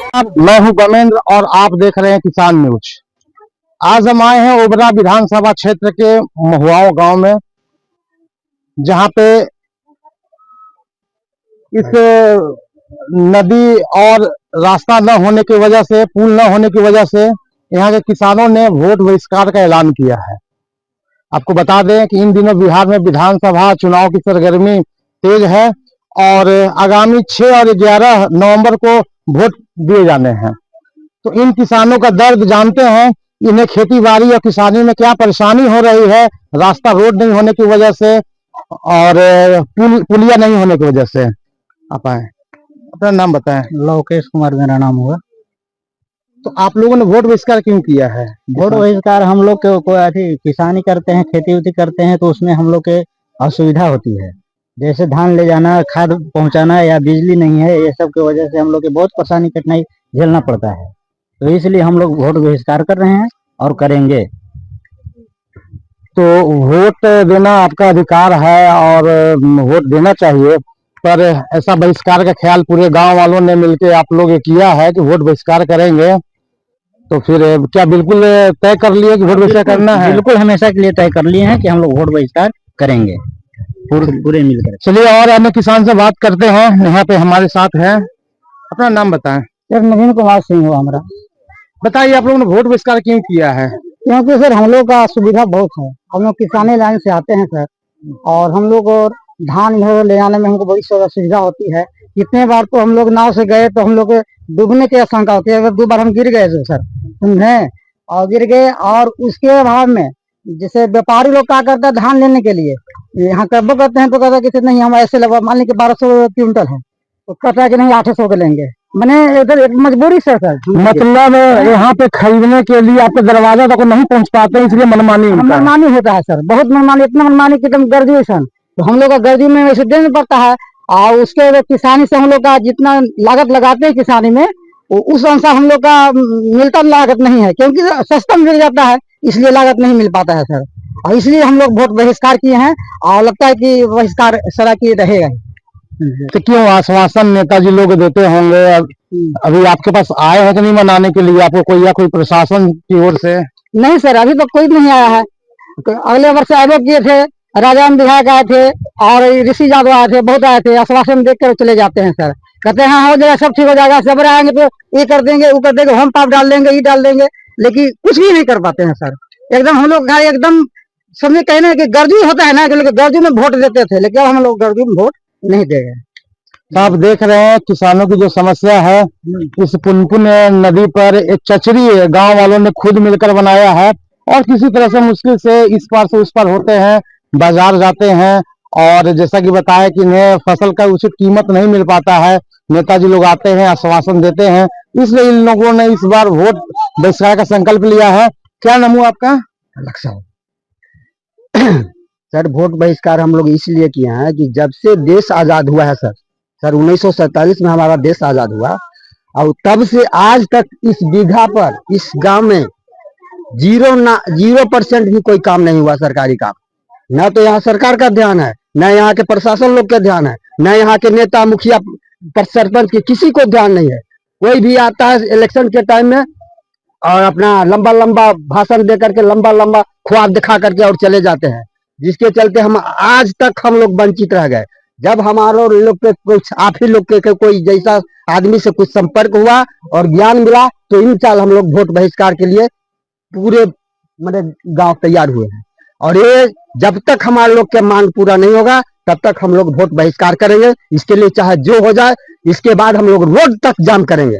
मैं हूं गमेंद्र और आप देख रहे हैं किसान न्यूज। आज हम आए हैं ओबरा विधानसभा क्षेत्र के महुआओं गांव में, जहां पे इस नदी और रास्ता न होने की वजह से, पुल न होने की वजह से यहाँ के किसानों ने वोट बहिष्कार का ऐलान किया है। आपको बता दें कि इन दिनों बिहार में विधानसभा चुनाव की सरगर्मी तेज है और आगामी 6 और 11 नवंबर को वोट दिए जाने हैं। तो इन किसानों का दर्द जानते हैं। इन्हें खेती बाड़ी और किसानी में क्या परेशानी हो रही है, रास्ता रोड नहीं होने की वजह से और पुलिया नहीं होने की वजह से। आप आए, अपना नाम बताएं। लोकेश कुमार मेरा नाम हुआ। तो आप लोगों ने वोट बहिष्कार क्यों किया है? वोट बहिष्कार हम लोग को ऐसी किसानी करते हैं, खेती उती करते हैं, तो उसमें हम लोग के असुविधा होती है। जैसे धान ले जाना, खाद पहुंचाना या बिजली नहीं है, ये सब की वजह से हम लोग के बहुत परेशानी कठिनाई झेलना पड़ता है। तो इसलिए हम लोग वोट बहिष्कार कर रहे हैं और करेंगे। तो वोट देना आपका अधिकार है और वोट देना चाहिए, पर ऐसा बहिष्कार का ख्याल पूरे गांव वालों ने मिलकर आप लोग किया है कि वोट बहिष्कार करेंगे। तो फिर क्या बिल्कुल तय कर लिए कि वोट बहिष्कार करना है? बिल्कुल हमेशा के लिए तय कर लिए हैं कि हम लोग वोट बहिष्कार करेंगे पूरे मिलकर। चलिए और अन्य किसान से बात करते हैं। यहाँ पे हमारे साथ है, अपना नाम बताएं। सर नवीन कुमार सिंह हुआ हमारा। बताइए आप लोगों ने वोट बहिष्कार क्यों किया है? क्योंकि सर हम लोग का सुविधा बहुत है। हम लोग किसानी लाइन से आते हैं सर, और हम लोग धान इधर ले जाने में हमको बड़ी सुविधा होती है। कितने बार तो हम लोग नाव से गए तो हम लोग डूबने की आशंका होती है। अगर 2 बार हम गिर गए थे सर, समझे, और गिर गए। और उसके बाद में जैसे व्यापारी लोग क्या करते हैं, धान लेने के लिए यहाँ कब्बो करते हैं तो कहते हैं कि नहीं हम ऐसे लगा, मान लीजिए 1200 क्विंटल है तो कहता है कि नहीं 800 के लेंगे। मैंने इधर एक मजबूरी से सर, मतलब यहाँ पे खरीदने के लिए आपके दरवाजा तक नहीं पहुँच पाते, इसलिए मनमानी होता है सर, बहुत मनमानी, इतना मनमानी कि एकदम ग्रेजुएशन। तो हम लोग का गर्दी में वैसे देना पड़ता है, और उसके किसानी से हम लोग का जितना लागत लगाते हैं किसानी में, उस अनुसार हम लोग का मिलता लागत नहीं है, क्योंकि सस्ता मिल जाता है, इसलिए लागत नहीं मिल पाता है सर। और इसलिए हम लोग वोट बहिष्कार किए हैं, और लगता है कि बहिष्कार सरा किए रहेगा। तो क्यों आश्वासन नेताजी लोग देते होंगे, अभी आपके पास आए हैं कि नहीं मनाने के लिए आपको कोई, या कोई प्रशासन की ओर से? नहीं सर, अभी तो कोई नहीं आया है। तो अगले वर्ष आगे किए थे, राजाराम विधायक आए थे और ऋषि यादव आए थे, बहुत आए थे, आश्वासन देख कर चले जाते हैं सर। कहते हैं हाँ हो जाएगा, सब ठीक हो जाएगा, सब आएंगे तो ये कर देंगे, वो कर देंगे, होम पाइप डाल देंगे, ये डाल देंगे, लेकिन कुछ भी नहीं कर पाते हैं सर। एकदम हम लोग एकदम समझे, कहने कि गर्जी होता है ना, गर्जी में वोट देते थे, लेकिन हम लोग गर्जी में वोट नहीं दे रहे। तो आप देख रहे हैं किसानों की जो समस्या है, इस पुनपुन नदी पर एक चचरी गांव वालों ने खुद मिलकर बनाया है, और किसी तरह से मुश्किल से इस पार से उस पार होते हैं, बाजार जाते हैं, और जैसा कि बताया कि इन्हें फसल का उचित कीमत नहीं मिल पाता है। नेताजी लोग आते हैं, आश्वासन देते हैं, इसलिए इन लोगों ने इस बार वोट बहिष्कार का संकल्प लिया है। क्या नाम हुआ आपका? सर वोट बहिष्कार हम लोग इसलिए किए हैं कि जब से देश आजाद हुआ है सर 1947 में हमारा देश आजाद हुआ, और तब से आज तक इस बीघा पर, इस गांव में 0% भी कोई काम नहीं हुआ, सरकारी काम। न तो यहाँ सरकार का ध्यान है, न यहाँ के प्रशासन लोग का ध्यान है, न यहाँ के नेता मुखिया सरपंच के, किसी को ध्यान नहीं है। कोई भी आता है इलेक्शन के टाइम में और अपना लंबा लंबा भाषण दे करके, लंबा लंबा ख्वाब दिखा करके और चले जाते हैं, जिसके चलते हम आज तक हम लोग वंचित रह गए। जब हमारे लोग के कुछ, आप ही लोग के कोई जैसा आदमी से कुछ संपर्क हुआ और ज्ञान मिला, तो इन साल हम लोग वोट बहिष्कार के लिए पूरे मतलब गांव तैयार हुए हैं। और ये जब तक हमारे लोग के मांग पूरा नहीं होगा तब तक हम लोग वोट बहिष्कार करेंगे। इसके लिए चाहे जो हो जाए, इसके बाद हम लोग रोड तक जाम करेंगे।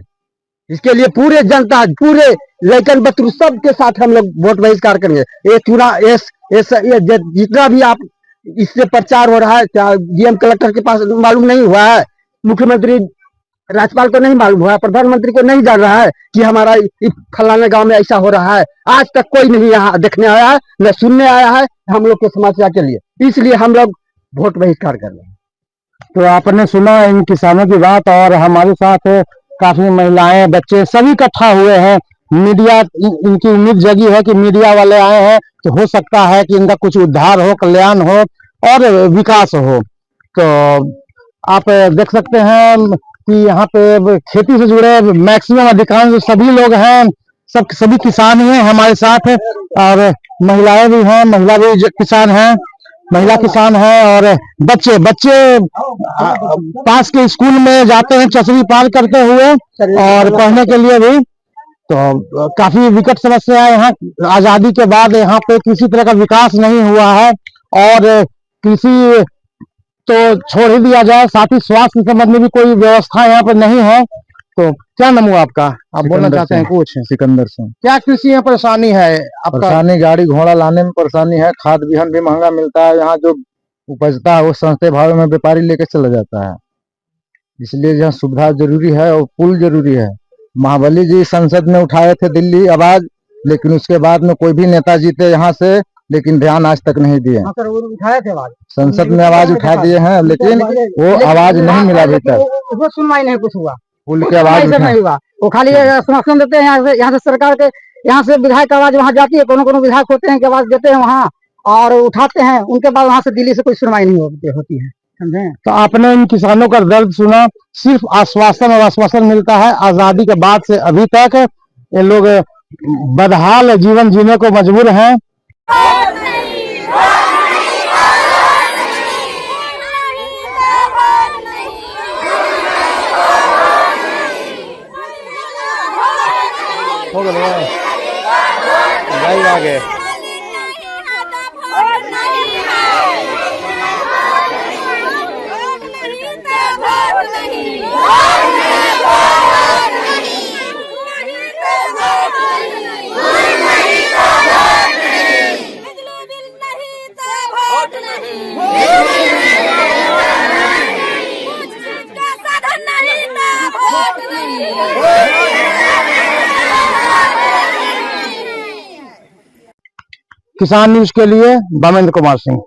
इसके लिए पूरे जनता, पूरे लेकिन बतरू सब के साथ हम लोग वोट बहिष्कार करेंगे। ये चुनाव ये जितना भी आप इससे प्रचार हो रहा है, क्या डीएम कलेक्टर के पास मालूम नहीं हुआ है, मुख्यमंत्री राज्यपाल को नहीं मालूम हुआ है, प्रधानमंत्री को नहीं जान रहा है कि हमारा फलाने गांव में ऐसा हो रहा है? आज तक कोई नहीं यहाँ देखने आया है, न सुनने आया है हम लोग के समस्या के लिए। इसलिए हम लोग वोट बहिष्कार कर रहे हैं। तो आपने सुना इन किसानों की बात, और हमारे साथ काफी महिलाएं, बच्चे सभी इकट्ठा हुए हैं। मीडिया, इनकी उम्मीद जगी है कि मीडिया वाले आए हैं तो हो सकता है कि इनका कुछ उद्धार हो, कल्याण हो और विकास हो। तो आप देख सकते हैं कि यहाँ पे खेती से जुड़े मैक्सिमम अधिकांश सभी लोग हैं, सभी किसान ही हैं हमारे साथ, और महिलाएं भी हैं, महिला भी किसान हैं, महिला किसान हैं, और बच्चे पास के स्कूल में जाते हैं चचरी पार करते हुए और पढ़ने के लिए भी। तो काफी विकट समस्या है यहाँ। आजादी के बाद यहाँ पे किसी तरह का विकास नहीं हुआ है, और कृषि तो छोड़ ही दिया जाए, साथ ही स्वास्थ्य के संबंध में भी कोई व्यवस्था यहाँ पर नहीं है। तो क्या नाम हुआ आपका? आप बोलना चाहते हैं कुछ? सिकंदर सिंह। क्या कृषि में परेशानी है आपका? परेशानी गाड़ी घोड़ा लाने में परेशानी है, खाद बीहन भी महंगा मिलता है, यहाँ जो उपजता है वो सस्ते भाव में व्यापारी लेके चला जाता है, इसलिए यहाँ सुविधा जरूरी है और पुल जरूरी है। महाबली जी संसद में उठाए थे दिल्ली आवाज, लेकिन उसके बाद में कोई भी नेता जीते यहाँ से, लेकिन ध्यान आज तक नहीं दिए। उठाए थे आवाज, संसद में आवाज उठा दिए हैं, लेकिन वो आवाज नहीं मिला अभी तक। उसमें सुनवाई नहीं कुछ हुआ, पुल की आवाज नहीं हुआ। वो खाली समर्थन देते हैं यहाँ से सरकार के, यहाँ से विधायक आवाज वहाँ जाती है, कोनो विधायक होते हैं कि आवाज देते हैं वहाँ और उठाते हैं, उनके बाद वहाँ से दिल्ली से कोई सुनवाई नहीं होती है। समझे? तो आपने इन किसानों का दर्द सुना, सिर्फ आश्वासन और आश्वासन मिलता है। आजादी के बाद से अभी तक ये लोग बदहाल जीवन जीने को मजबूर हैं। हो गया आगे किसान न्यूज के लिए बामेंद्र कुमार सिंह।